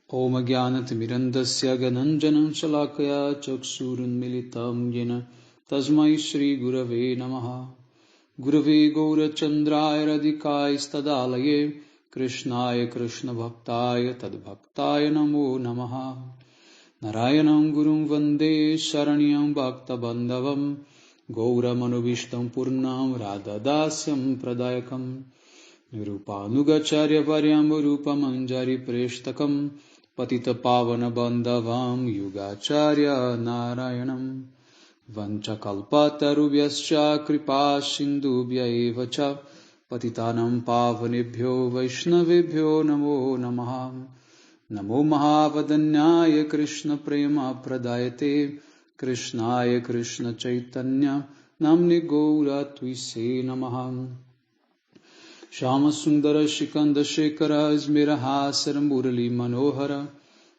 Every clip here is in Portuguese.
Om Jnanatimirandasya Gananjanam Shalakaya Chaksurunmilitam Yena Tasmai Shri Gurave Namaha. Gurave Gaurachandraya Radhikaya Stadalaye Krishnaya Krishna Bhaktaya Tadbhaktaya Namo Namaha. Narayanam Gurum Vande Sharanyam Bhakta Bandhavam Gauramanovistam Purnam Radhadasyam Pradayakam Nirupanugacharya Varyam Rupamanjari Preshtakam Patita Pavana Bandhavam Yugacharya Narayanam Vanchakalpatarubhyascha Kripa Sindhubhya Evacha Patitanam Pavanebhyo Vaishnavebhyo Namo Namaha. Namo Mahavadanyaya Krishna Prema Pradayate Krishnaya Krishna Chaitanya Namni Gaura Tuise Namaha. Shama Sundara Shikanda Shekara Smiraha Murali Manohara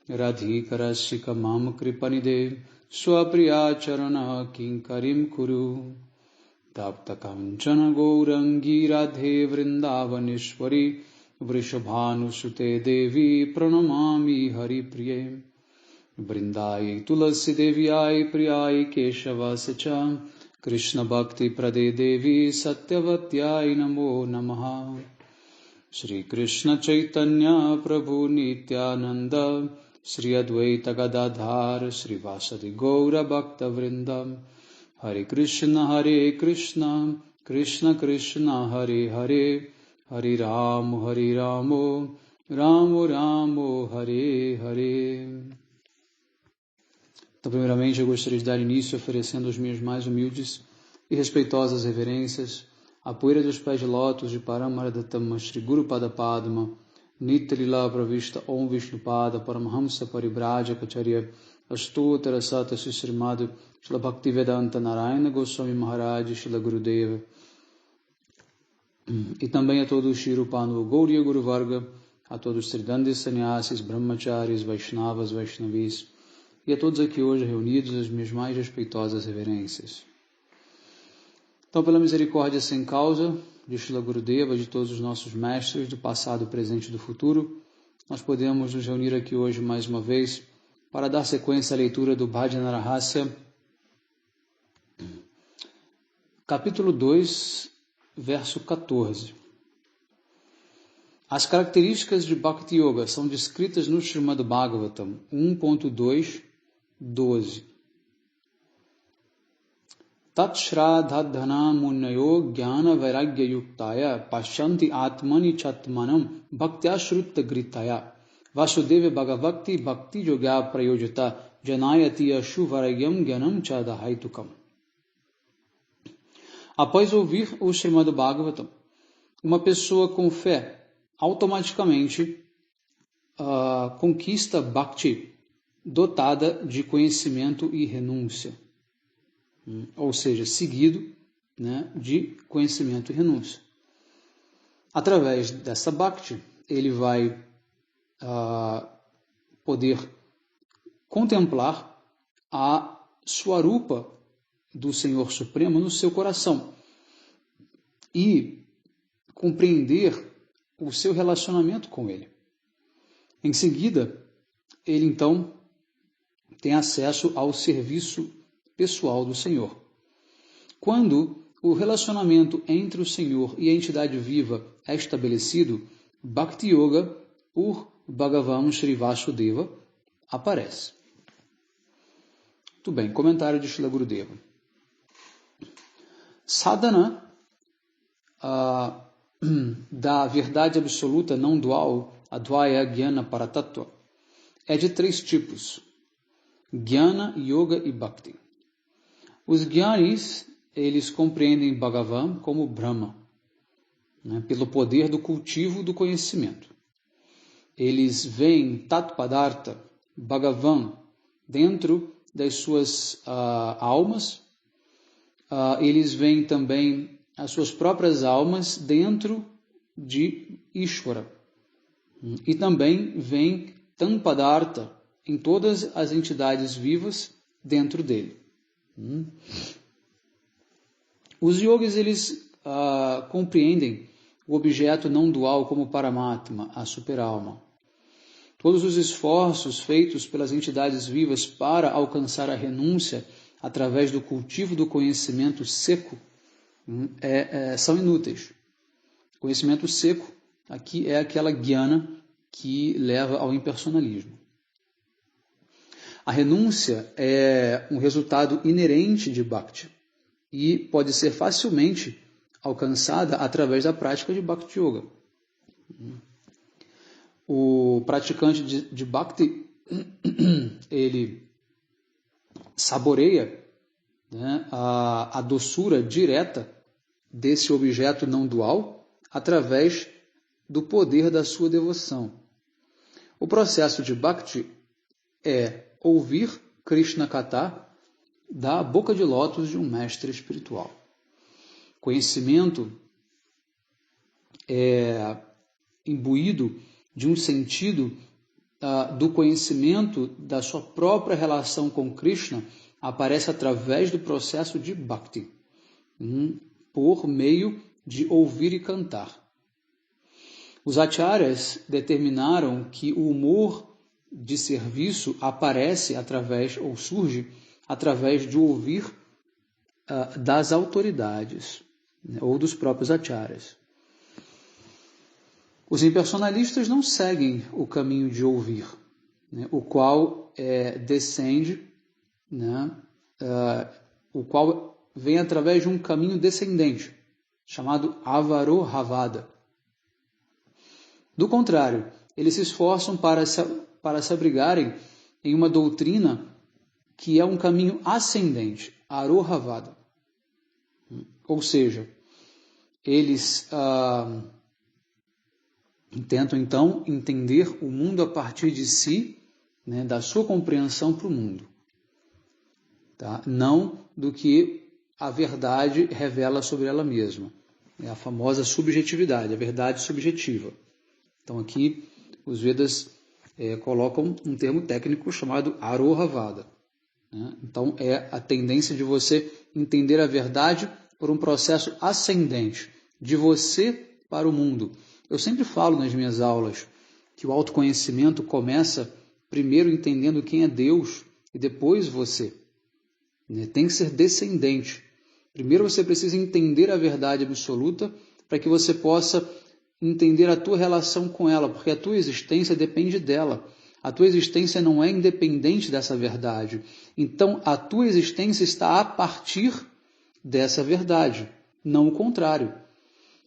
Radhikara Shika Mam Kripanide Swapriya Charana Kinkarim Kuru Tapta Kanchana Gourangi Radhe Vrindavaneshwari Vrishabhanusute Devi Pranamami Hari Priye Vrindai Tulasi Deviai Priyai Keshavasacha Krishna Bhakti Prade Devi Satyavatyai Namo Namaha. Shri Krishna Chaitanya Prabhu Nityananda Shri Advaita Gadadhar Shri Vasadi Gaura Bhakta Vrindam Hare Krishna Krishna Krishna Hare Hare Hare Ramo Ramo Ramo Hare Hare. Então, primeiramente, eu gostaria de dar início oferecendo as minhas mais humildes e respeitosas reverências à poeira dos pés de lótus de Paramaradattama Shri Guru Pada Padma Nitrila Pravishta Om Vishnupada Paramahamsa Paribrajacharya Astotara Sata Srimad Shila Bhaktivedanta Narayana Goswami Maharaj Shila Gurudeva e também a todos os Shirupanu Gauriya Guru Varga, a todos os Tridandis Sannyasis, Brahmacharis, Vaishnavas, Vaishnavis e a todos aqui hoje reunidos as minhas mais respeitosas reverências. Então, pela misericórdia sem causa de Shila Gurudeva, de todos os nossos mestres do passado, presente e do futuro, nós podemos nos reunir aqui hoje mais uma vez para dar sequência à leitura do Bhajana Rahasya, capítulo 2, verso 14. As características de Bhakti Yoga são descritas no Srimad Bhagavatam 1.2, 12. Tat shraddhadhana munnayo jnana vairagya yuktaya pashanti atmani chatmanam bhaktya shrutta gritaya vasudeva bhagavakti bhakti yoga prayojita janayati ashu varagyam jnanam chadahaitukam. Após ouvir o Srimad Bhagavatam, uma pessoa com fé automaticamente conquista Bhakti, dotada de conhecimento e renúncia, ou seja, seguido, de conhecimento e renúncia. Através dessa Bhakti, ele vai poder contemplar a Swarupa do Senhor Supremo no seu coração e compreender o seu relacionamento com Ele. Em seguida, ele então tem acesso ao serviço pessoal do Senhor. Quando o relacionamento entre o Senhor e a entidade viva é estabelecido, Bhakti Yoga por Bhagavan Shri Vasudeva aparece. Muito bem, comentário de Srila Gurudeva. Sadhana da verdade absoluta não dual, Advaya Jnana Paratattva, é de 3 tipos: Jnana, Yoga e Bhakti. Os Jnanis, eles compreendem Bhagavan como Brahma, pelo poder do cultivo do conhecimento. Eles veem Tat Padartha, Bhagavan, dentro das suas almas. Eles veem também as suas próprias almas dentro de Ishvara. E também veem Tam Padartha em todas as entidades vivas dentro dele. Os yogis, eles compreendem o objeto não dual como Paramatma, a superalma. Todos os esforços feitos pelas entidades vivas para alcançar a renúncia através do cultivo do conhecimento seco são inúteis. Conhecimento seco aqui é aquela jnana que leva ao impersonalismo. A renúncia é um resultado inerente de Bhakti e pode ser facilmente alcançada através da prática de Bhakti Yoga. O praticante de Bhakti, ele saboreia, né, a doçura direta desse objeto não dual através do poder da sua devoção. O processo de Bhakti é ouvir Krishna Katha da boca de lótus de um mestre espiritual. Conhecimento é imbuído de um sentido do conhecimento da sua própria relação com Krishna aparece através do processo de Bhakti, por meio de ouvir e cantar. Os acharyas determinaram que o humor de serviço aparece através, ou surge, através de ouvir das autoridades, né, ou dos próprios acharyas. Os impersonalistas não seguem o caminho de ouvir, né, o qual descende, né, o qual vem através de um caminho descendente, chamado Avarohavada. Do contrário, eles se esforçam para se abrigarem em uma doutrina que é um caminho ascendente, Arohavada. Ou seja, eles tentam então entender o mundo a partir de si, né, da sua compreensão para o mundo, tá? Não do que a verdade revela sobre ela mesma. É a famosa subjetividade, a verdade subjetiva. Então aqui os Vedas colocam um termo técnico chamado Arohavada, né? Então é a tendência de você entender a verdade por um processo ascendente, de você para o mundo. Eu sempre falo nas minhas aulas que o autoconhecimento começa primeiro entendendo quem é Deus e depois você, né? Tem que ser descendente. Primeiro você precisa entender a verdade absoluta para que você possa entender a tua relação com ela, porque a tua existência depende dela. A tua existência não é independente dessa verdade. Então, a tua existência está a partir dessa verdade, não o contrário.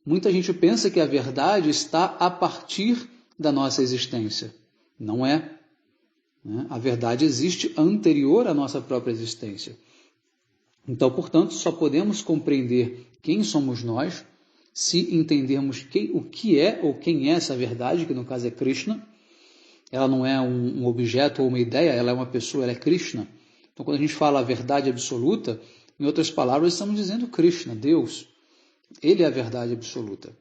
Muita gente pensa que a verdade está a partir da nossa existência. Não é, né? A verdade existe anterior à nossa própria existência. Então, portanto, só podemos compreender quem somos nós se entendermos o que é ou quem é essa verdade, que no caso é Krishna. Ela não é um objeto ou uma ideia, ela é uma pessoa, ela é Krishna. Então, quando a gente fala a verdade absoluta, em outras palavras, estamos dizendo Krishna, Deus. Ele é a verdade absoluta.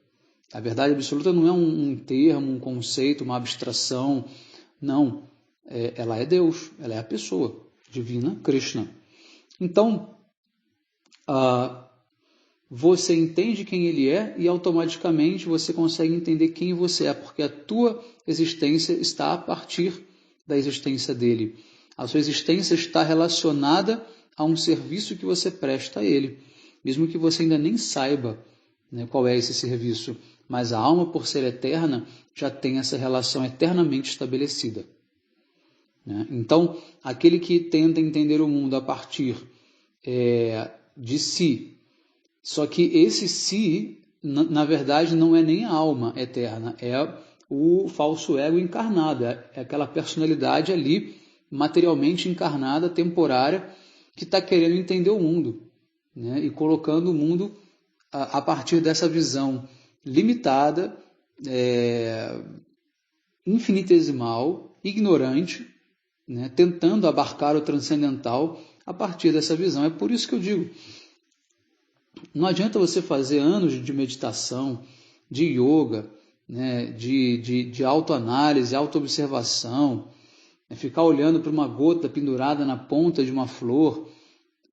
A verdade absoluta não é um termo, um conceito, uma abstração. Não. Ela é Deus, ela é a pessoa divina, Krishna. Então, você entende quem ele é e automaticamente você consegue entender quem você é, porque a tua existência está a partir da existência dele. A sua existência está relacionada a um serviço que você presta a ele, mesmo que você ainda nem saiba, né, qual é esse serviço, mas a alma, por ser eterna, já tem essa relação eternamente estabelecida, né? Então, aquele que tenta entender o mundo a partir de si, só que esse si, na verdade, não é nem a alma eterna, é o falso ego encarnado, é aquela personalidade ali, materialmente encarnada, temporária, que está querendo entender o mundo, né? E colocando o mundo a partir dessa visão limitada, infinitesimal, ignorante, né? Tentando abarcar o transcendental a partir dessa visão. É por isso que eu digo, não adianta você fazer anos de meditação, de yoga, né, de autoanálise, autoobservação, né, ficar olhando para uma gota pendurada na ponta de uma flor,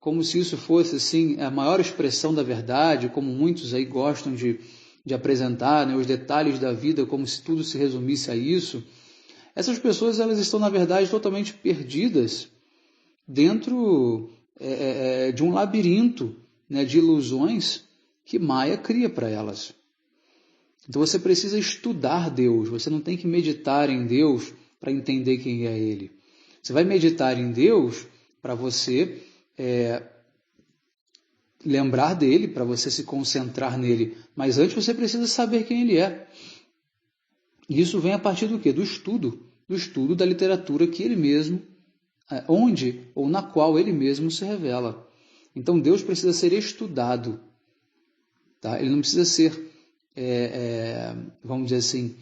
como se isso fosse assim, a maior expressão da verdade, como muitos aí gostam de apresentar, né, os detalhes da vida, como se tudo se resumisse a isso. Essas pessoas elas estão, na verdade, totalmente perdidas dentro de um labirinto, né, de ilusões que Maya cria para elas. Então você precisa estudar Deus, você não tem que meditar em Deus para entender quem é Ele. Você vai meditar em Deus para você lembrar dele, para você se concentrar nele. Mas antes você precisa saber quem Ele é. E isso vem a partir do quê? Do estudo da literatura que Ele mesmo, onde ou na qual Ele mesmo se revela. Então Deus precisa ser estudado. Tá? Ele não precisa ser, vamos dizer assim,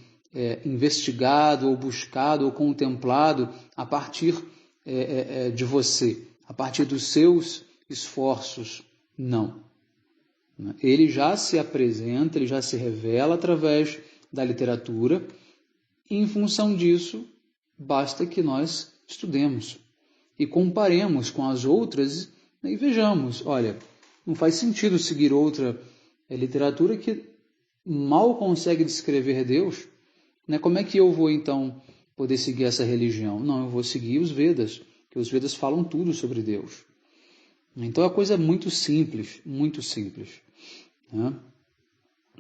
investigado ou buscado ou contemplado a partir de você, a partir dos seus esforços. Não. Ele já se apresenta, ele já se revela através da literatura e, em função disso, basta que nós estudemos e comparemos com as outras e vejamos, olha, não faz sentido seguir outra literatura que mal consegue descrever Deus, né? Como é que eu vou, então, poder seguir essa religião? Não, eu vou seguir os Vedas, que os Vedas falam tudo sobre Deus. Então a coisa é muito simples, muito simples. Né?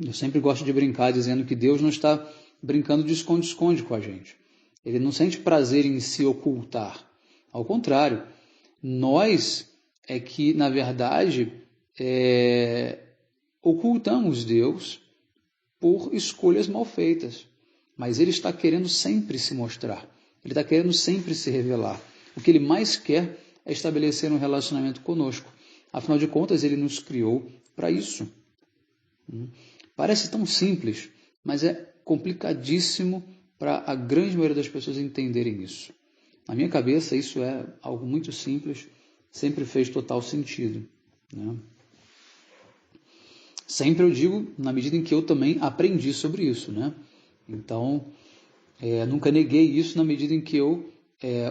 Eu sempre gosto de brincar dizendo que Deus não está brincando de esconde-esconde com a gente. Ele não sente prazer em se ocultar. Ao contrário, nós é que, na verdade, ocultamos Deus por escolhas mal feitas. Mas Ele está querendo sempre se mostrar. Ele está querendo sempre se revelar. O que Ele mais quer é estabelecer um relacionamento conosco. Afinal de contas, Ele nos criou para isso. Parece tão simples, mas é complicadíssimo para a grande maioria das pessoas entenderem isso. Na minha cabeça, isso é algo muito simples, sempre fez total sentido. Né? Sempre eu digo, na medida em que eu também aprendi sobre isso. Né? Então, nunca neguei isso na medida em que eu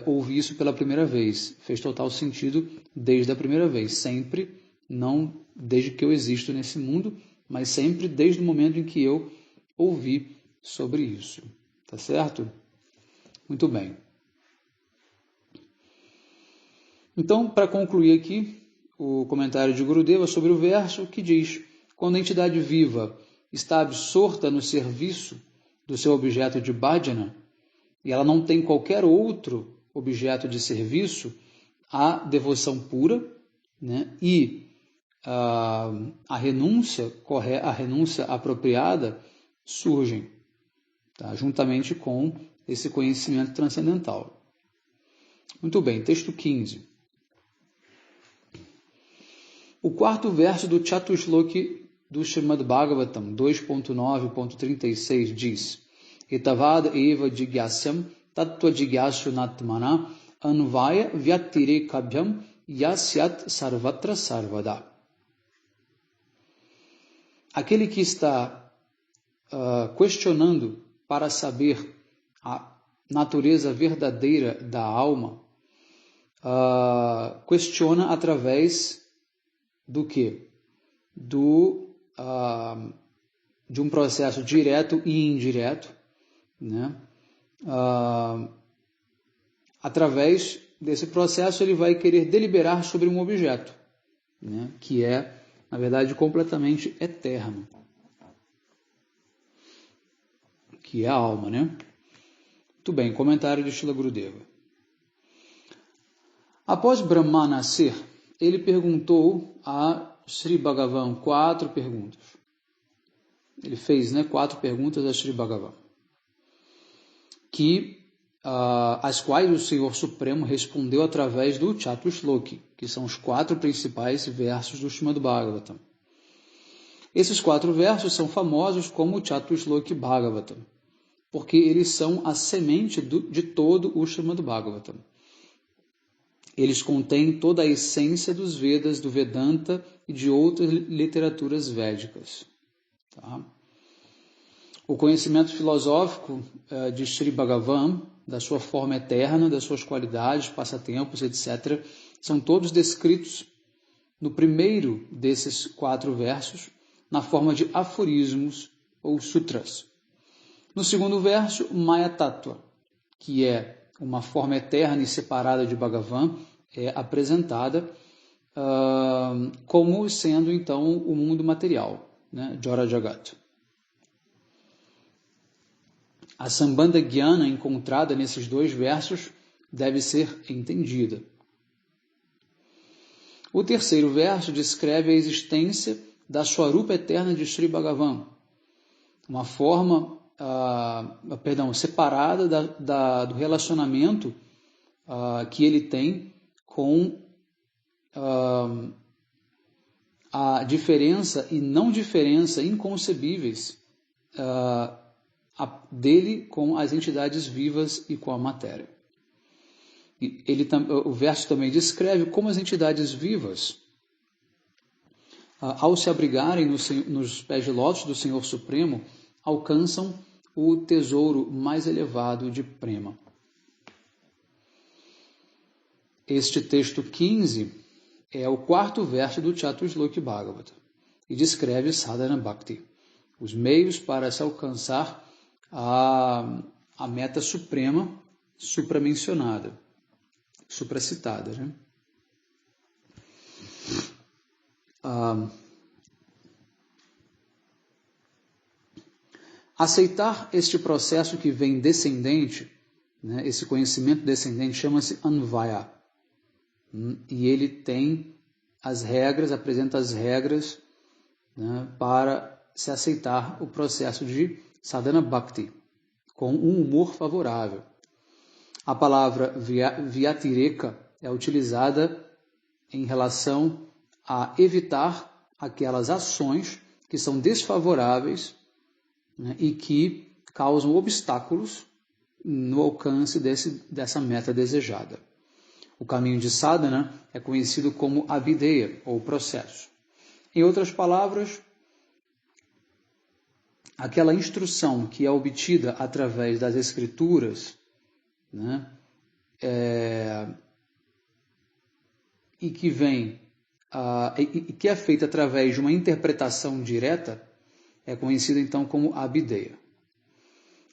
ouvi isso pela primeira vez. Fez total sentido desde a primeira vez. Sempre, não desde que eu existo nesse mundo, mas sempre desde o momento em que eu ouvi sobre isso. Tá certo? Muito bem. Então, para concluir aqui, o comentário de Gurudeva sobre o verso que diz: quando a entidade viva está absorta no serviço do seu objeto de bhajana, e ela não tem qualquer outro objeto de serviço, a devoção pura, né, e a renúncia apropriada surgem, tá, juntamente com esse conhecimento transcendental. Muito bem, texto 15. O quarto verso do Chatushloki do Srimad Bhagavatam 2.9.36 diz: Etavad eva jigyasyam tattva jigyasunatmana anvaya vyatirekabhyam yasyat sarvatra sarvada. Aquele que está questionando para saber a natureza verdadeira da alma, questiona através do quê? De um processo direto e indireto, né? Através desse processo ele vai querer deliberar sobre um objeto, né? Que é, na verdade, completamente eterno, que é a alma, né? Muito bem, comentário de Srila Gurudeva. Após Brahma nascer, ele perguntou a Sri Bhagavan 4 perguntas. Ele fez 4 perguntas a Sri Bhagavan, as quais o Senhor Supremo respondeu através do Chatushloki, que são os 4 principais versos do Srimad Bhagavatam. Esses 4 versos são famosos como o Chatushloki Bhagavatam, porque eles são a semente de todo o Srimad Bhagavatam. Eles contêm toda a essência dos Vedas, do Vedanta e de outras literaturas védicas. Tá? O conhecimento filosófico de Sri Bhagavan, da sua forma eterna, das suas qualidades, passatempos, etc., são todos descritos no primeiro desses 4 versos, na forma de aforismos ou sutras. No segundo verso, Maya Tattva, que é uma forma eterna e separada de Bhagavan, é apresentada como sendo então o mundo material, né? Jara Jagat. A Sambandha Jnana encontrada nesses dois versos deve ser entendida. O terceiro verso descreve a existência da Swarupa eterna de Sri Bhagavan, uma forma separada do relacionamento que ele tem com a diferença e não diferença inconcebíveis dele com as entidades vivas e com a matéria. O verso também descreve como as entidades vivas, ao se abrigarem nos pés de lótus do Senhor Supremo, alcançam o tesouro mais elevado de Prema. Este texto 15 é o quarto verso do Chatusloki Bhagavata e descreve Sadhana Bhakti, os meios para se alcançar a meta suprema supramencionada, supracitada, né? Aceitar este processo que vem descendente, né, esse conhecimento descendente, chama-se Anvaya. E ele tem as regras, apresenta as regras, né, para se aceitar o processo de Sadhana Bhakti, com um humor favorável. A palavra Vyatireka é utilizada em relação a evitar aquelas ações que são desfavoráveis, né, e que causam obstáculos no alcance dessa meta desejada. O caminho de sadhana é conhecido como abhideya, ou processo. Em outras palavras, aquela instrução que é obtida através das escrituras, né, e que vem e que é feita através de uma interpretação direta, é conhecida então como abhideya.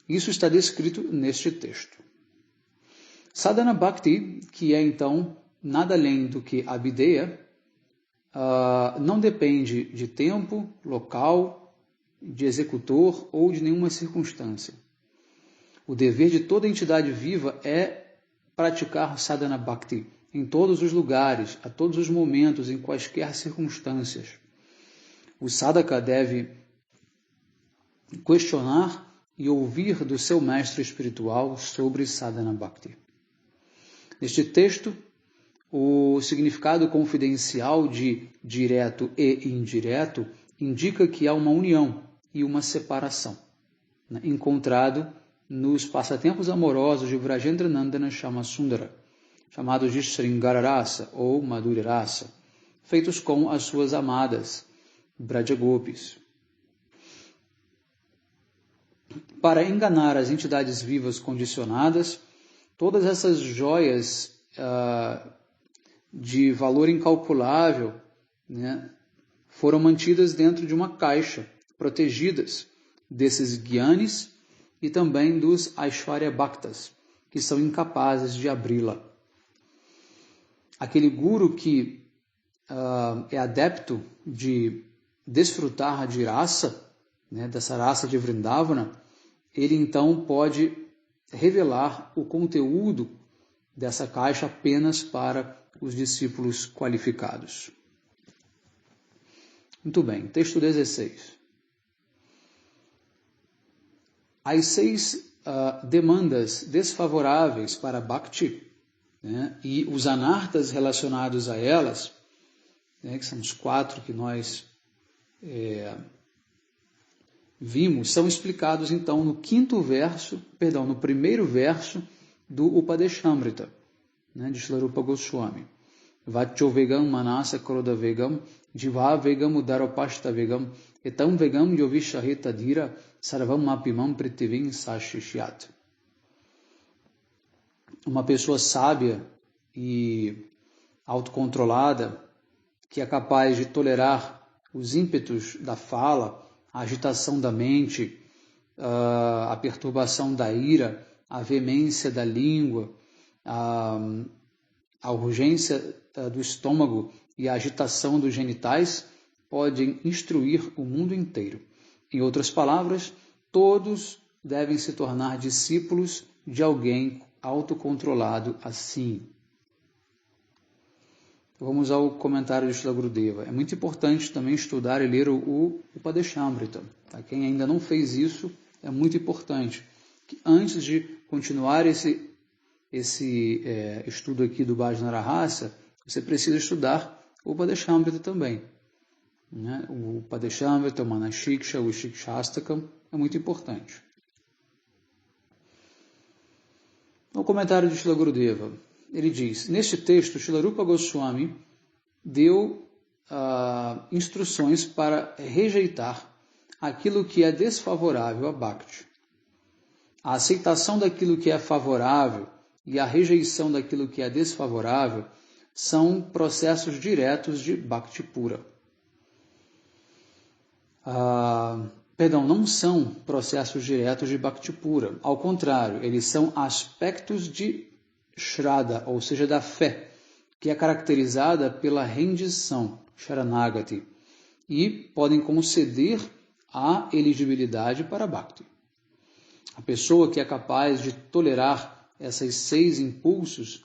Isso está descrito neste texto. Sadhana Bhakti, que é então nada além do que abhideya, não depende de tempo, local, de executor ou de nenhuma circunstância. O dever de toda entidade viva é praticar Sadhana Bhakti em todos os lugares, a todos os momentos, em quaisquer circunstâncias. O sadhaka deve questionar e ouvir do seu mestre espiritual sobre Sadhana Bhakti. Neste texto, o significado confidencial de direto e indireto indica que há uma união e uma separação, né, encontrado nos passatempos amorosos de Vrajendra Nandana Shyamasundara, chamados de Sringara Rasa ou Madhurya Rasa, feitos com as suas amadas Brajagopis. Para enganar as entidades vivas condicionadas, todas essas joias de valor incalculável, né, foram mantidas dentro de uma caixa, protegidas desses gyanis e também dos Aishwarya Bhaktas, que são incapazes de abri-la. Aquele guru que é adepto de desfrutar de rasa, né, dessa raça de Vrindavana, ele então pode revelar o conteúdo dessa caixa apenas para os discípulos qualificados. Muito bem, texto 16. As 6 demandas desfavoráveis para Bhakti, né, e os anartas relacionados a elas, né, que são os 4 que nós vimos, são explicados então no primeiro verso do Upadeshamrita, né, de Srila Rupa Goswami. Vacho vegam manasa kroda vegam, jiva vegam udaropashta vegam, etam vegam yovishaheta dhira, sarvam mapimam pritivim sashishyat. Uma pessoa sábia e autocontrolada, que é capaz de tolerar os ímpetos da fala, a agitação da mente, a perturbação da ira, a veemência da língua, a urgência do estômago e a agitação dos genitais podem instruir o mundo inteiro. Em outras palavras, todos devem se tornar discípulos de alguém autocontrolado assim. Vamos ao comentário de Srila Gurudeva. É muito importante também estudar e ler o Upadeshamrita. Tá? Quem ainda não fez isso, é muito importante que antes de continuar esse estudo aqui do Bhajana Rahasya, você precisa estudar o Upadeshamrita também. Né? O Upadeshamrita, o Manashiksha, o Shikshastakam é muito importante. No comentário de Srila Gurudeva, ele diz, neste texto, Srila Rupa Goswami deu instruções para rejeitar aquilo que é desfavorável a Bhakti. A aceitação daquilo que é favorável e a rejeição daquilo que é desfavorável são processos diretos de Bhakti pura. Não são processos diretos de Bhakti pura. Ao contrário, eles são aspectos de Shraddha, ou seja, da fé, que é caracterizada pela rendição, Sharanagati, e podem conceder a elegibilidade para Bhakti. A pessoa que é capaz de tolerar esses 6 impulsos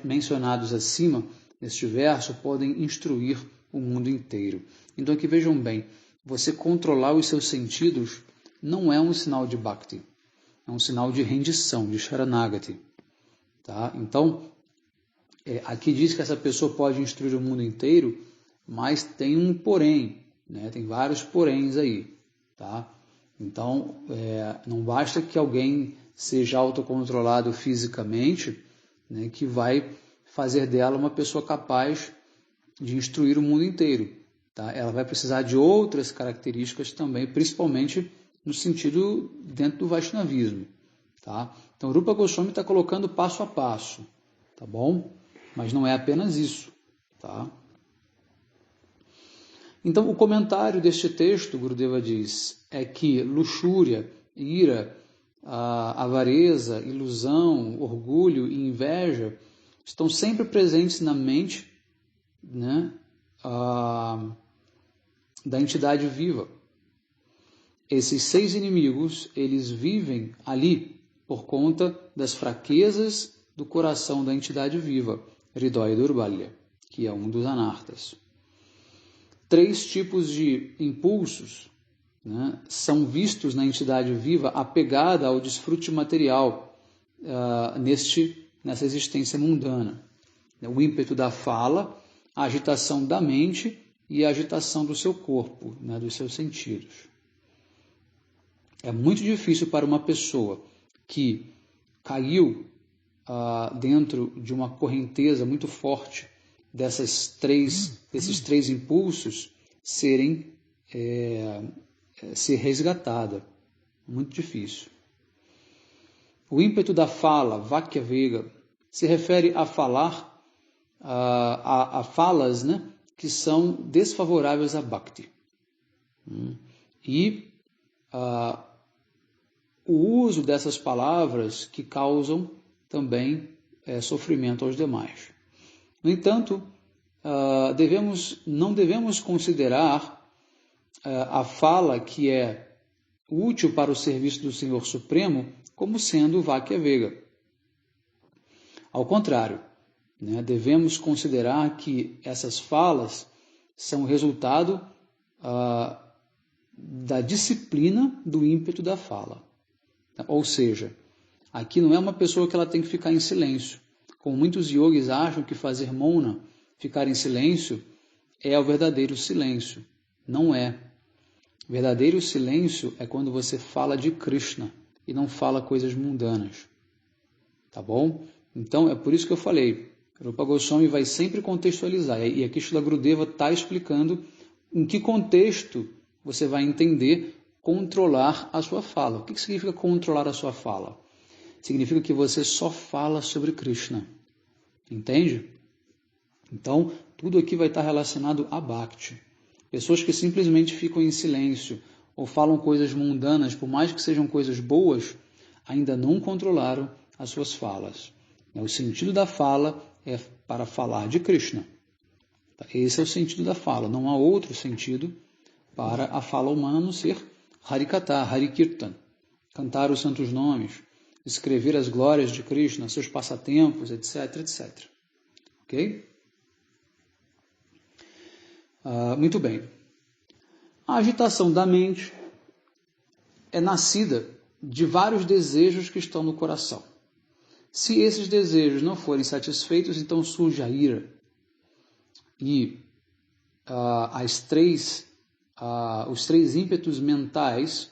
mencionados acima, neste verso, podem instruir o mundo inteiro. Então aqui vejam bem, você controlar os seus sentidos não é um sinal de Bhakti, é um sinal de rendição, de Sharanagati. Tá? Então, aqui diz que essa pessoa pode instruir o mundo inteiro, mas tem um porém, né? Tem vários poréns aí. Tá? Então, não basta que alguém seja autocontrolado fisicamente, né, que vai fazer dela uma pessoa capaz de instruir o mundo inteiro. Tá? Ela vai precisar de outras características também, principalmente no sentido dentro do Vaishnavismo. Tá? Então, Rupa Goswami está colocando passo a passo, tá bom? Mas não é apenas isso. Tá? Então, o comentário deste texto, Gurudeva diz, é que luxúria, ira, avareza, ilusão, orgulho e inveja estão sempre presentes na mente, né, da entidade viva. Esses 6 inimigos, eles vivem ali por conta das fraquezas do coração da entidade viva, Hridaya Durbalya, que é um dos anartas. 3 tipos de impulsos, né, são vistos na entidade viva apegada ao desfrute material nessa existência mundana. O ímpeto da fala, a agitação da mente e a agitação do seu corpo, né, dos seus sentidos. É muito difícil para uma pessoa que caiu dentro de uma correnteza muito forte desses três impulsos ser resgatada. Muito difícil. O ímpeto da fala, Vakya Vega, se refere a falar, a falas, né, que são desfavoráveis a Bhakti. E o uso dessas palavras que causam também sofrimento aos demais. No entanto, não devemos considerar a fala que é útil para o serviço do Senhor Supremo como sendo Vakya Vega. Ao contrário, né, devemos considerar que essas falas são resultado da disciplina do ímpeto da fala. Ou seja, aqui não é uma pessoa que ela tem que ficar em silêncio. Como muitos yogis acham que fazer mouna, ficar em silêncio, é o verdadeiro silêncio. Não é. O verdadeiro silêncio é quando você fala de Krishna e não fala coisas mundanas. Tá bom? Então, é por isso que eu falei. Rupa Goswami vai sempre contextualizar. E aqui Srila Gurudeva está explicando em que contexto você vai entender controlar a sua fala. O que significa controlar a sua fala? Significa que você só fala sobre Krishna. Entende? Então, tudo aqui vai estar relacionado a Bhakti. Pessoas que simplesmente ficam em silêncio ou falam coisas mundanas, por mais que sejam coisas boas, ainda não controlaram as suas falas. O sentido da fala é para falar de Krishna. Esse é o sentido da fala, não há outro sentido para a fala humana a não ser Harikatha, Harikirtan, cantar os santos nomes, escrever as glórias de Krishna, seus passatempos, etc, etc. Ok? Muito bem. A agitação da mente é nascida de vários desejos que estão no coração. Se esses desejos não forem satisfeitos, então surge a ira. E os três ímpetos mentais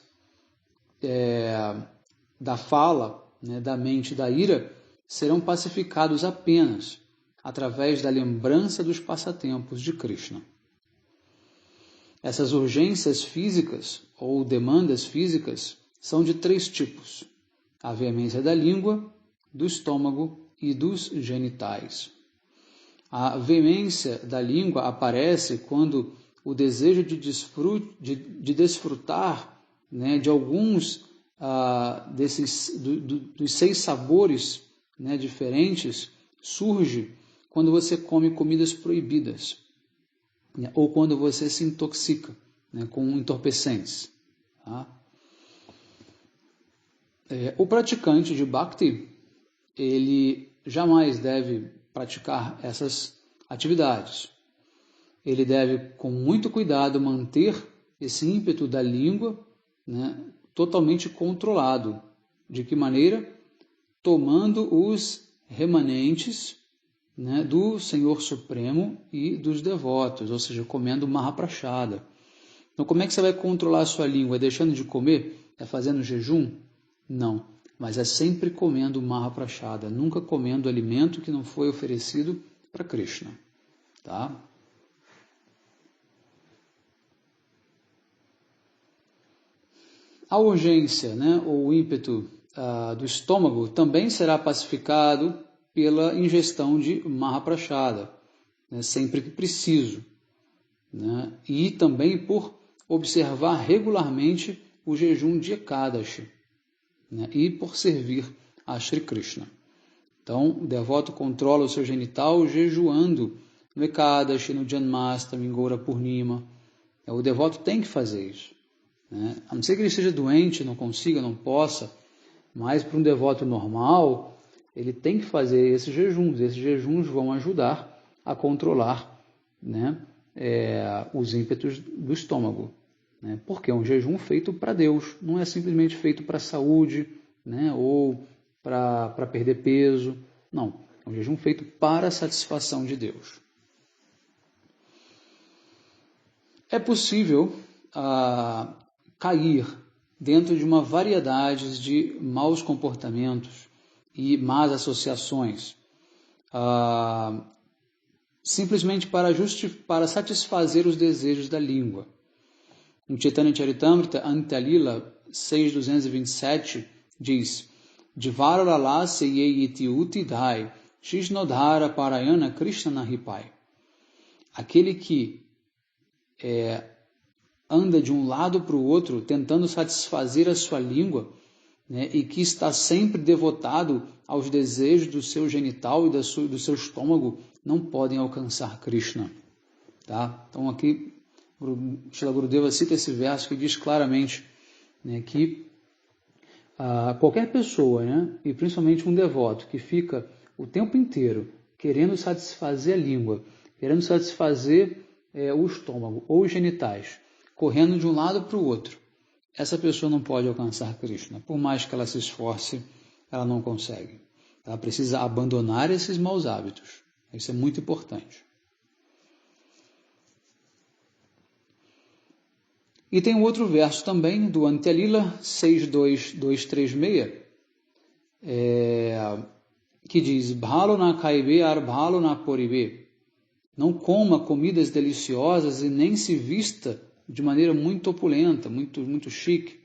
da fala, né, da mente e da ira, serão pacificados apenas através da lembrança dos passatempos de Krishna. Essas urgências físicas ou demandas físicas são de 3 tipos: a veemência da língua, do estômago e dos genitais. A veemência da língua aparece quando o desejo de desfrutar, né, de alguns dos 6 sabores, né, diferentes surge quando você come comidas proibidas, né, ou quando você se intoxica, né, com entorpecentes. Tá? O praticante de Bhakti, ele jamais deve praticar essas atividades. Ele deve, com muito cuidado, manter esse ímpeto da língua, né, totalmente controlado. De que maneira? Tomando os remanentes, né, do Senhor Supremo e dos devotos, ou seja, comendo Mahaprasada. Então, como é que você vai controlar a sua língua? É deixando de comer? É fazendo jejum? Não, mas é sempre comendo Mahaprasada, nunca comendo alimento que não foi oferecido para Krishna. Tá? A urgência, né, ou o ímpeto do estômago também será pacificado pela ingestão de Mahaprasada, né, sempre que preciso, né, e também por observar regularmente o jejum de Ekadashi, né, e por servir a Shri Krishna. Então, o devoto controla o seu genital jejuando no Ekadashi, no Janmastami, em Gaura Purnima. O devoto tem que fazer isso, né? A não ser que ele esteja doente, não consiga, não possa, mas para um devoto normal, ele tem que fazer esses jejuns. Esses jejuns vão ajudar a controlar, né, os ímpetos do estômago, né? Porque é um jejum feito para Deus, não é simplesmente feito para a saúde, né, ou para perder peso. Não, é um jejum feito para a satisfação de Deus. É possível cair dentro de uma variedade de maus comportamentos e más associações, simplesmente para satisfazer os desejos da língua. Em Chaitanya Charitamrita, Antalila 6.227, diz: Divarala seyeti utidhai, Shishnodhara parayana Krishna nahipai. Aquele que anda de um lado para o outro, tentando satisfazer a sua língua, né, e que está sempre devotado aos desejos do seu genital e do seu estômago, não podem alcançar Krishna. Tá? Então aqui, Srila Gurudeva cita esse verso que diz claramente, né, que qualquer pessoa, né, e principalmente um devoto, que fica o tempo inteiro querendo satisfazer a língua, querendo satisfazer o estômago ou os genitais, correndo de um lado para o outro, essa pessoa não pode alcançar Krishna. Por mais que ela se esforce, ela não consegue. Ela precisa abandonar esses maus hábitos. Isso é muito importante. E tem um outro verso também, do Antyalila 6.236, que diz: Bhalo na kaibe ar bhalo na poribe. Não coma comidas deliciosas e nem se vista de maneira muito opulenta, muito chique.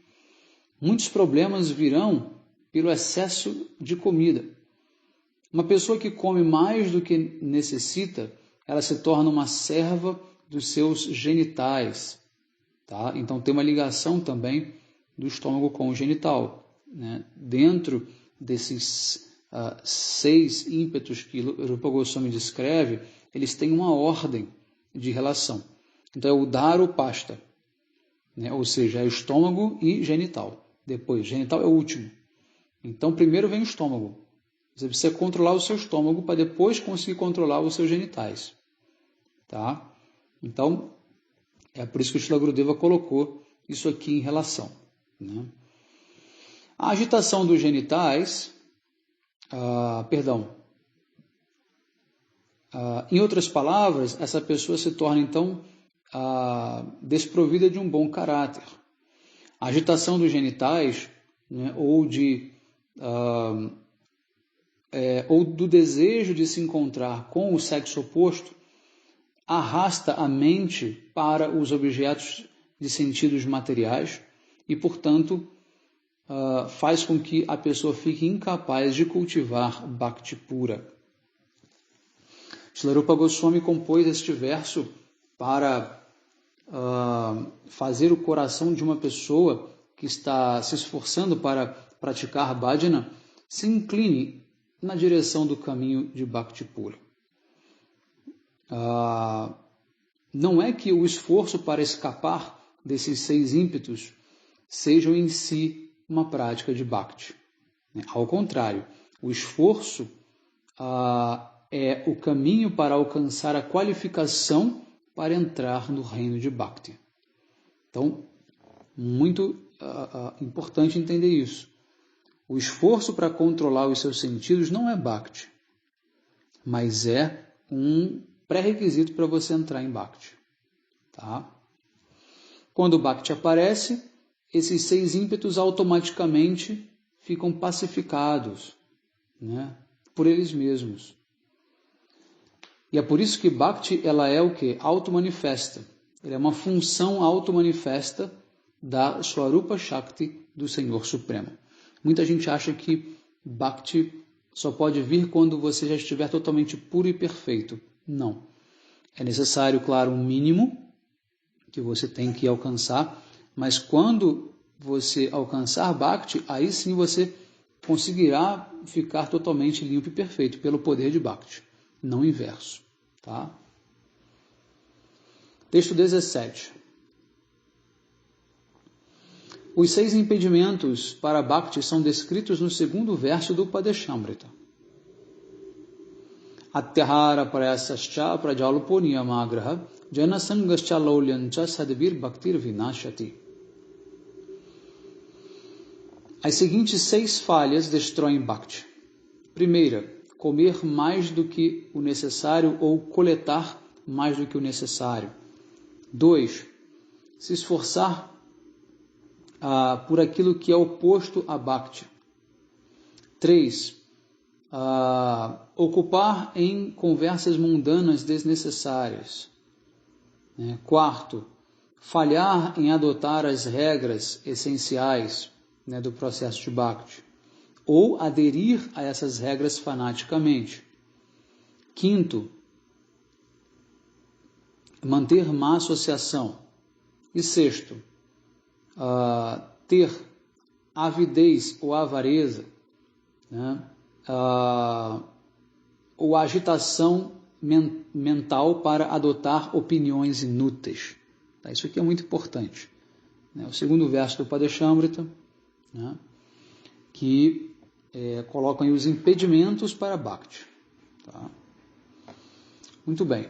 Muitos problemas virão pelo excesso de comida. Uma pessoa que come mais do que necessita, ela se torna uma serva dos seus genitais. Tá? Então tem uma ligação também do estômago com o genital. né, dentro desses 6 ímpetos que Rupa Goswami descreve, eles têm uma ordem de relação. Então é o Dharupashta, né, ou seja, é o estômago e genital. Depois, genital é o último. Então primeiro vem o estômago. Você precisa controlar o seu estômago para depois conseguir controlar os seus genitais. Tá? Então, é por isso que o Srila Gurudeva colocou isso aqui em relação. Né? A agitação dos genitais, em outras palavras, essa pessoa se torna então desprovida de um bom caráter. A agitação dos genitais, né, ou do desejo de se encontrar com o sexo oposto, arrasta a mente para os objetos de sentidos materiais e, portanto, faz com que a pessoa fique incapaz de cultivar Bhakti pura. Srila Rupa Goswami compôs este verso para fazer o coração de uma pessoa que está se esforçando para praticar bhajana se incline na direção do caminho de Bhakti pura. Não é que o esforço para escapar desses 6 ímpetos sejam em si uma prática de Bhakti. Ao contrário, o esforço é o caminho para alcançar a qualificação para entrar no reino de Bhakti. Então, muito importante entender isso. O esforço para controlar os seus sentidos não é Bhakti, mas é um pré-requisito para você entrar em Bhakti. Tá? Quando o Bhakti aparece, esses 6 ímpetos automaticamente ficam pacificados, né, por eles mesmos. E é por isso que Bhakti ela é o quê? Auto-manifesta. Ela é uma função auto-manifesta da Swarupa Shakti do Senhor Supremo. Muita gente acha que Bhakti só pode vir quando você já estiver totalmente puro e perfeito. Não. É necessário, claro, um mínimo que você tem que alcançar, mas quando você alcançar Bhakti, aí sim você conseguirá ficar totalmente limpo e perfeito pelo poder de Bhakti, não o inverso. Tá? Texto 17. Os 6 impedimentos para Bhakti são descritos no 2º verso do Upadeshamrita. Atyahara prayasascha prajalupo niyamagraha janasangascha laulyancha sadvir bhaktir vinashati. As seguintes 6 falhas destroem Bhakti. Primeira, comer mais do que o necessário ou coletar mais do que o necessário. 2, se esforçar por aquilo que é oposto a Bhakti. 3, ocupar em conversas mundanas desnecessárias. 4, falhar em adotar as regras essenciais, né, do processo de Bhakti, ou aderir a essas regras fanaticamente. 5, manter má associação. E 6, ter avidez ou avareza, né, ou agitação mental para adotar opiniões inúteis. Tá? Isso aqui é muito importante. Né? O 2º verso do Upadeshamrita, né, que colocam aí os impedimentos para Bhakti. Tá? Muito bem.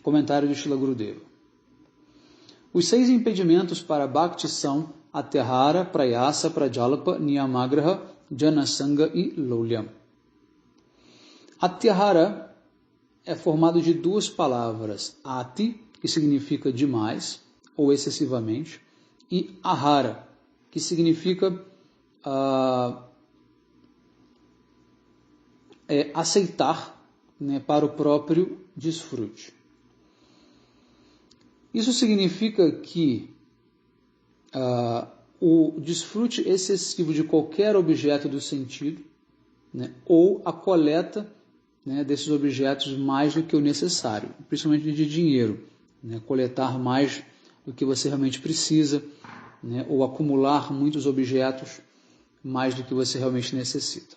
Comentário de Srila Gurudeva. Os 6 impedimentos para Bhakti são Atyahara, Prayasa, Prajalapa, Niyamagraha, Janasanga e Laulyam. Atyahara é formado de 2 palavras, Ati, que significa demais ou excessivamente, e Ahara, que significa aceitar, né, para o próprio desfrute. Isso significa que o desfrute excessivo de qualquer objeto do sentido, né, ou a coleta, né, desses objetos mais do que o necessário, principalmente de dinheiro, né, coletar mais do que você realmente precisa, né, ou acumular muitos objetos mais do que você realmente necessita.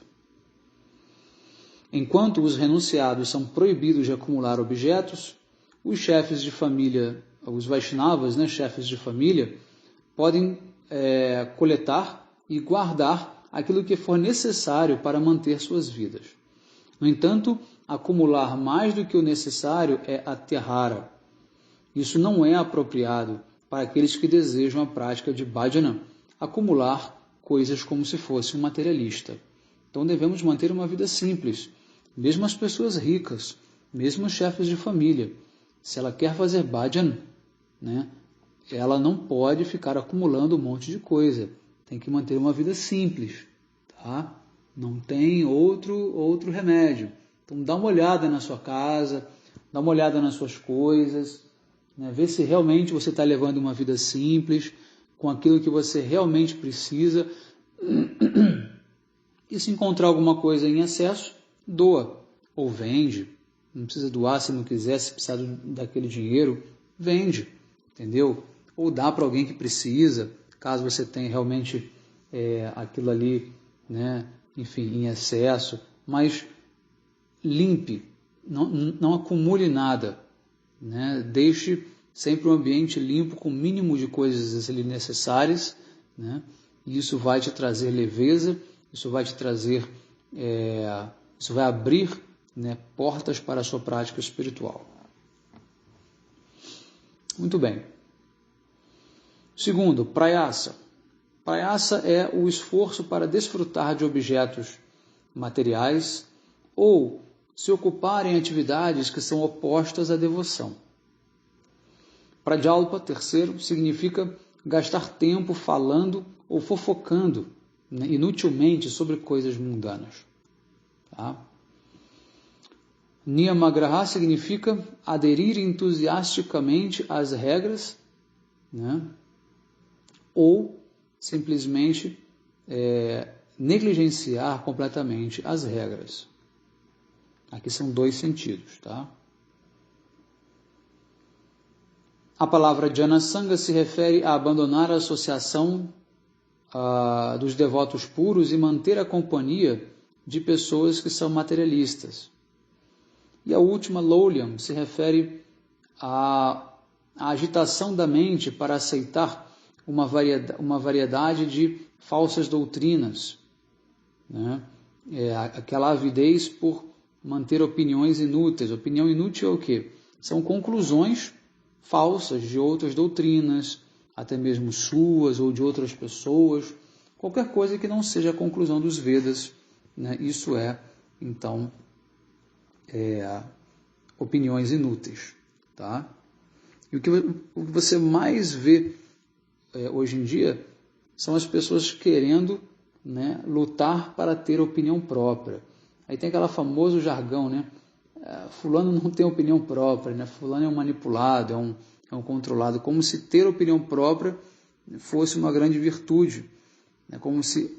Enquanto os renunciados são proibidos de acumular objetos, os chefes de família, os Vaishnavas, né, chefes de família, podem coletar e guardar aquilo que for necessário para manter suas vidas. No entanto, acumular mais do que o necessário é atyahara. Isso não é apropriado para aqueles que desejam a prática de bhajana, acumular coisas como se fosse um materialista. Então devemos manter uma vida simples, mesmo as pessoas ricas, mesmo os chefes de família. Se ela quer fazer bhajana, né, ela não pode ficar acumulando um monte de coisa. Tem que manter uma vida simples, tá? Não tem outro remédio. Então dá uma olhada na sua casa, dá uma olhada nas suas coisas, né? Vê se realmente você está levando uma vida simples, com aquilo que você realmente precisa. E se encontrar alguma coisa em excesso, doa ou vende. Não precisa doar se não quiser, se precisar daquele dinheiro, vende, entendeu? Ou dá para alguém que precisa, caso você tenha realmente aquilo ali, né, enfim, em excesso, mas limpe, não acumule nada, né? Deixe sempre um ambiente limpo com o mínimo de coisas ali necessárias, né? E isso vai te trazer leveza, isso vai te trazer, isso vai abrir, né, portas para a sua prática espiritual. Muito bem. Segundo, prayasa. Prayasa é o esforço para desfrutar de objetos materiais ou se ocupar em atividades que são opostas à devoção. Prajalpa, terceiro, significa gastar tempo falando ou fofocando, né, inutilmente sobre coisas mundanas. Tá? Niyamagraha significa aderir entusiasticamente às regras, né, ou simplesmente negligenciar completamente as regras. Aqui são dois sentidos, tá? A palavra Janasanga se refere a abandonar a associação dos devotos puros e manter a companhia de pessoas que são materialistas. E a última, Laulyam, se refere à agitação da mente para aceitar uma variedade de falsas doutrinas, né? Aquela avidez por manter opiniões inúteis. Opinião inútil é o quê? São conclusões falsas de outras doutrinas, até mesmo suas ou de outras pessoas, qualquer coisa que não seja a conclusão dos Vedas, né? Isso então, opiniões inúteis, tá? E o que você mais vê hoje em dia são as pessoas querendo, né, lutar para ter opinião própria. Aí tem aquele famoso jargão, né? Fulano não tem opinião própria, né? Fulano é um manipulado, é um controlado, como se ter opinião própria fosse uma grande virtude, né? Como se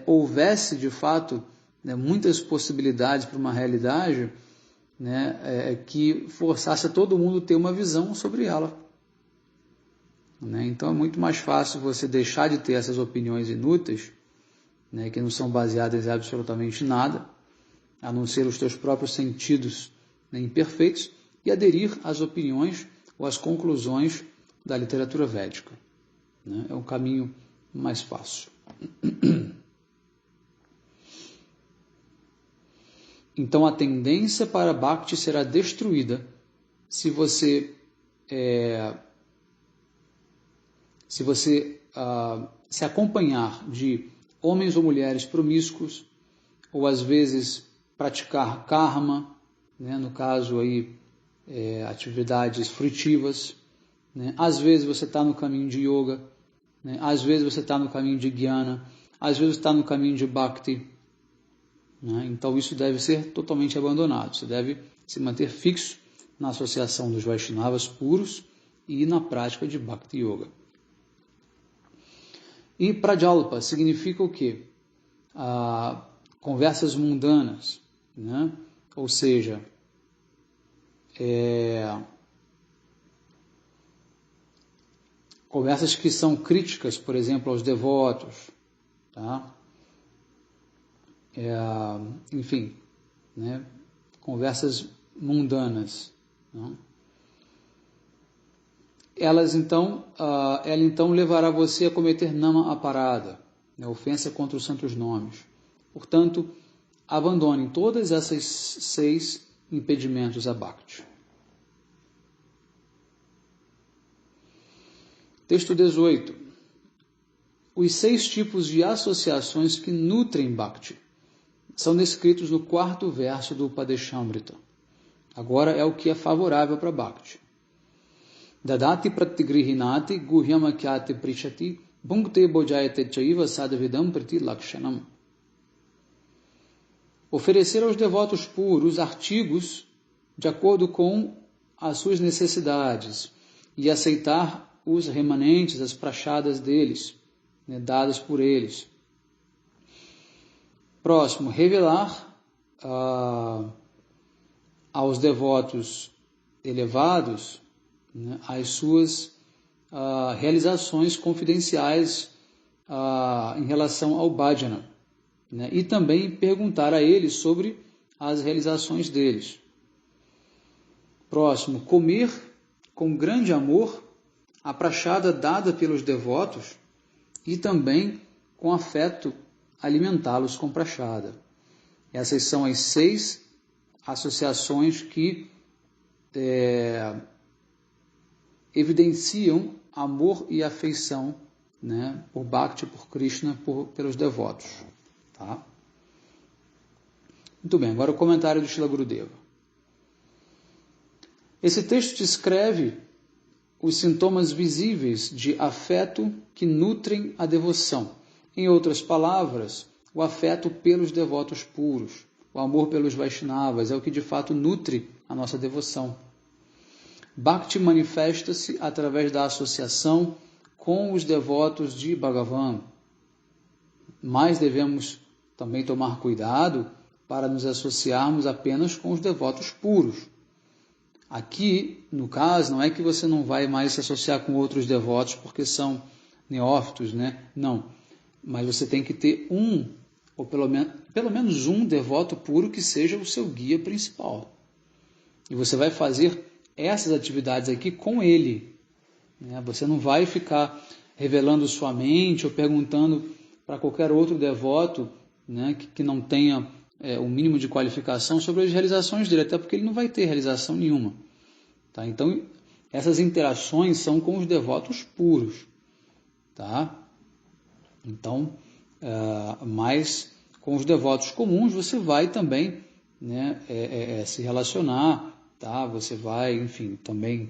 houvesse de fato, né, muitas possibilidades para uma realidade, né, que forçasse a todo mundo a ter uma visão sobre ela. Né? Então é muito mais fácil você deixar de ter essas opiniões inúteis, né, que não são baseadas em absolutamente nada, a não ser os teus próprios sentidos, né, imperfeitos, e aderir às opiniões ou às conclusões da literatura védica. Né? É um caminho mais fácil. Então a tendência para Bhakti será destruída se você se acompanhar de homens ou mulheres promíscuos, ou às vezes praticar karma, né, no caso aí, atividades frutivas, né? Às vezes você está no caminho de yoga, né? Às vezes você está no caminho de jnana, às vezes está no caminho de bhakti, né? Então isso deve ser totalmente abandonado, você deve se manter fixo na associação dos Vaishnavas puros e na prática de Bhakti Yoga. E Prajalpa significa o quê? Conversas mundanas, né? Ou seja, conversas que são críticas, por exemplo, aos devotos, tá? Enfim, né? Conversas mundanas, né? Ela então levará você a cometer nama aparada, né? Ofensa contra os santos nomes. Portanto, abandone todas essas 6 impedimentos a Bhakti. Texto 18. Os 6 tipos de associações que nutrem Bhakti são descritos no 4º verso do Upadeshamrita. Agora é o que é favorável para Bhakti. Dadati pratigrihinati guhyamakyate prishati bhunkte bojayate chaiva sadvidam priti lakshanam. Oferecer aos devotos puros artigos de acordo com as suas necessidades e aceitar os remanentes, as prachadas deles, né, dadas por eles. Próximo, revelar aos devotos elevados, né, as suas realizações confidenciais em relação ao bhajana, né, e também perguntar a eles sobre as realizações deles. Próximo, comer com grande amor a prachada dada pelos devotos e também com afeto alimentá-los com prachada. Essas são as 6 associações que evidenciam amor e afeição, né, por Bhakti, por Krishna, pelos devotos. Tá? Muito bem, agora o comentário do Srila Gurudeva. Esse texto descreve os sintomas visíveis de afeto que nutrem a devoção. Em outras palavras, o afeto pelos devotos puros, o amor pelos Vaishnavas, é o que de fato nutre a nossa devoção. Bhakti manifesta-se através da associação com os devotos de Bhagavan, mas devemos também tomar cuidado para nos associarmos apenas com os devotos puros. Aqui, no caso, não é que você não vai mais se associar com outros devotos porque são neófitos, né? Não. Mas você tem que ter ou pelo menos um devoto puro que seja o seu guia principal. E você vai fazer essas atividades aqui com ele, né? Você não vai ficar revelando sua mente ou perguntando para qualquer outro devoto, né, que não tenha o mínimo de qualificação sobre as realizações dele, até porque ele não vai ter realização nenhuma. Tá? Então, essas interações são com os devotos puros. Tá? Então, mas com os devotos comuns você vai também, né, se relacionar, tá? Você vai, enfim, também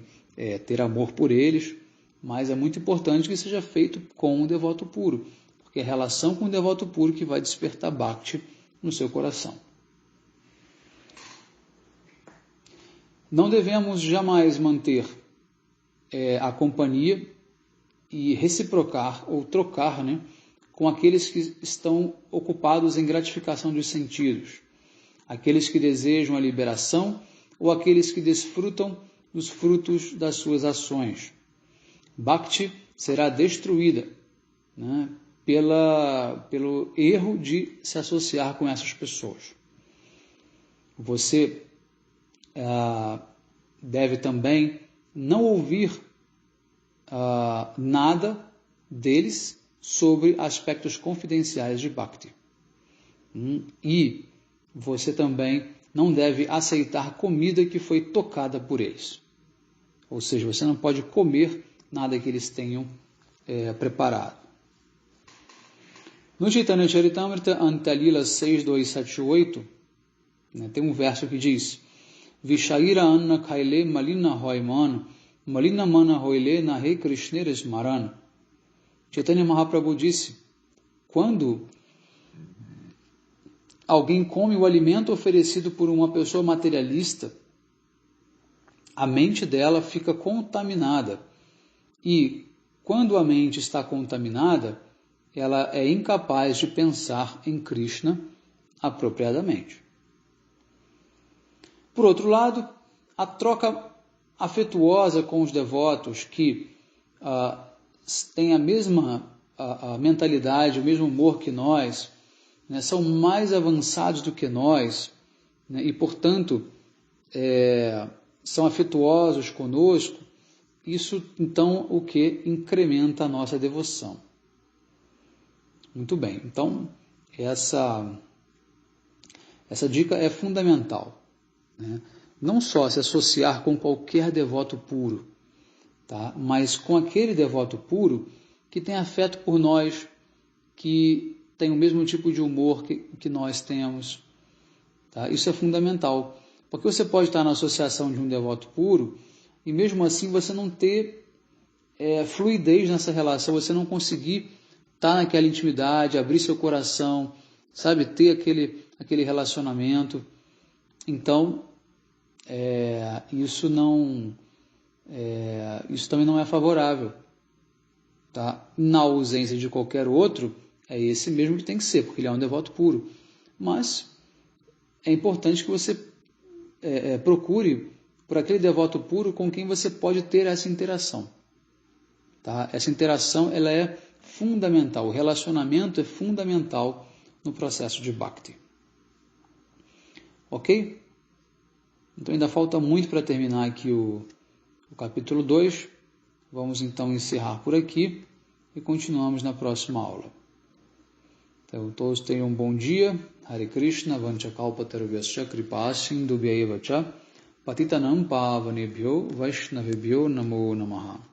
ter amor por eles, mas é muito importante que seja feito com o devoto puro, porque é a relação com o devoto puro que vai despertar Bhakti no seu coração. Não devemos jamais manter a companhia e reciprocar ou trocar, né, com aqueles que estão ocupados em gratificação dos sentidos, aqueles que desejam a liberação ou aqueles que desfrutam dos frutos das suas ações. Bhakti será destruída, né, pelo erro de se associar com essas pessoas. Você deve também não ouvir nada deles sobre aspectos confidenciais de Bhakti. E você também não deve aceitar comida que foi tocada por eles. Ou seja, você não pode comer nada que eles tenham preparado. No Chaitanya Charitamrita, Antalila 6278, né, tem um verso que diz: Vishaira anna khaile malina hoiman, malina mana hoile nahe Krishna smaran. Chaitanya Mahaprabhu disse: quando alguém come o alimento oferecido por uma pessoa materialista, a mente dela fica contaminada. E quando a mente está contaminada, ela é incapaz de pensar em Krishna apropriadamente. Por outro lado, a troca afetuosa com os devotos que têm a mesma a mentalidade, o mesmo humor que nós, né, são mais avançados do que nós, né, e, portanto, são afetuosos conosco, isso, então, o que incrementa a nossa devoção. Muito bem, então, essa dica é fundamental, né? Não só se associar com qualquer devoto puro, tá? Mas com aquele devoto puro que tem afeto por nós, que tem o mesmo tipo de humor que nós temos. Tá? Isso é fundamental, porque você pode estar na associação de um devoto puro e mesmo assim você não ter fluidez nessa relação, você não conseguir estar naquela intimidade, abrir seu coração, sabe, ter aquele relacionamento. Então, isso também não é favorável. Tá? Na ausência de qualquer outro, é esse mesmo que tem que ser, porque ele é um devoto puro. Mas é importante que você procure por aquele devoto puro com quem você pode ter essa interação. Tá? Essa interação ela é fundamental, o relacionamento é fundamental no processo de Bhakti. Ok? Então ainda falta muito para terminar aqui o capítulo 2. Vamos então encerrar por aqui e continuamos na próxima aula. Então todos tenham um bom dia. Hare Krishna vanchakalpatarvyascha kripasindubhyaiva cha patitanam pavanebhyo vaishnavebhyo namo namaha.